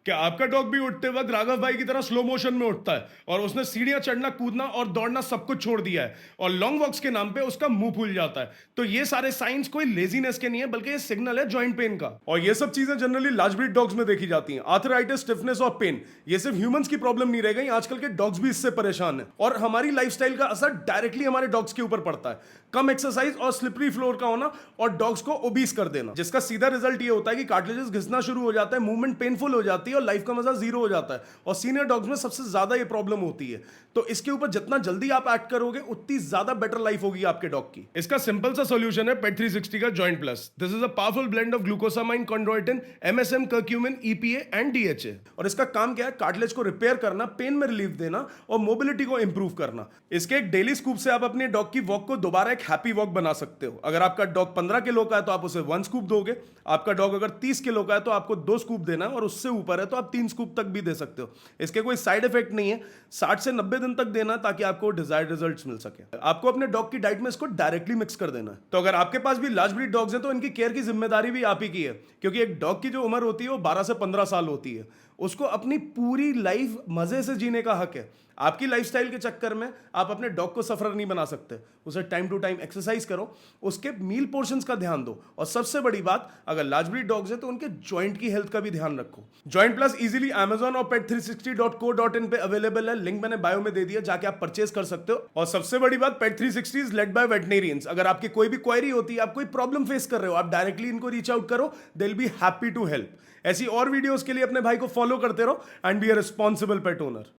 कि आपका डॉग भी उठते वक्त राघव भाई की तरह स्लो मोशन में उठता है और उसने सीढ़ियां चढ़ना कूदना और दौड़ना सब कुछ छोड़ दिया है और लॉन्ग वॉक्स के नाम पे उसका मुंह फूल जाता है। तो ये सारे साइंस कोई लेजीनेस के नहीं है, बल्कि ये सिग्नल है जॉइंट पेन का। और ये सब चीजें जनरली लार्ज ब्रीड डॉग्स में देखी जाती हैं। आर्थराइटिस, स्टिफनेस और पेन, ये सिर्फ ह्यूमंस की प्रॉब्लम नहीं रह गई, आजकल के डॉग्स भी इससे परेशान है। और हमारी लाइफस्टाइल का असर डायरेक्टली हमारे डॉग्स के ऊपर पड़ता है। कम एक्सरसाइज और स्लिपरी फ्लोर का होना और डॉग्स को ओबीस कर देना, जिसका सीधा रिजल्ट ये होता है कि कार्टिलेजेस घिसना शुरू हो जाता है, मूवमेंट पेनफुल हो जाती है और लाइफ का मजा जीरो हो जाता है। और सीनियर डॉग्स में सबसे ज्यादा ये प्रॉब्लम होती है। तो इसके ऊपर जितना जल्दी आप एक्ट करोगे उतनी ज्यादा बेटर लाइफ होगी आपके डॉग की। इसका सिंपल सा सॉल्यूशन है पेट 360 का joint plus. This is a powerful blend of glucosamine, chondroitin, MSM, curcumin, EPA and DHA. और इसका काम क्या है? कार्टिलेज को रिपेयर करना, पेन में रिलीफ देना और मोबिलिटी को इंप्रूव करना। इसके एक डेली स्कूप से आप अपने डॉग की वॉक को दोबारा एक हैप्पी वॉक बना सकते हो। अगर आपका डॉग 15 किलो का है तो आप उसे 1 स्कूप दोगे। आपका डॉग अगर 30 किलो का है तो आपको 2 स्कूप देना है, और उससे ऊपर है तो आप 3 स्कूप तक भी दे सकते हो। इसके कोई साइड इफेक्ट नहीं है। 60 से 90 दिन तक देना ताकि आपको डिजायर्ड रिजल्ट्स मिल सके। आपको अपने डॉग की डाइट में इसको डायरेक्टली मिक्स कर देना है। तो अगर आपके पास भी लार्ज ब्रीड डॉग्स हैं तो इनकी केयर की जिम्मेदारी भी आप ही की है, क्योंकि एक डॉग की जो उम्र होती है वो 12 से 15 साल होती है। उसको अपनी पूरी लाइफ मजे से जीने का हक है। आपकी लाइफस्टाइल के चक्कर में आप अपने डॉग को सफर नहीं बना सकते। उसे टाइम टू टाइम एक्सरसाइज करो, उसके मील पोर्शंस का ध्यान दो, और सबसे बड़ी बात, अगर लार्ज ब्रीड डॉग्स है तो उनके जॉइंट की हेल्थ का भी ध्यान रखो। जॉइंट प्लस इजीली Amazon और pet360.co.in पे अवेलेबल है। लिंक मैंने बायो में दे दिया, जाके आप परचेज कर सकते हो। और सबसे बड़ी बात, pet360 इज लेड बाय वेटनेरियंस। अगर आपकी कोई भी क्वेरी होती है, आप कोई प्रॉब्लम फेस कर रहे हो, आप डायरेक्टली इनको रीच आउट करो, they will be happy to help. ऐसी और वीडियोस के लिए अपने भाई को फॉलो करते रहो and be a responsible pet owner.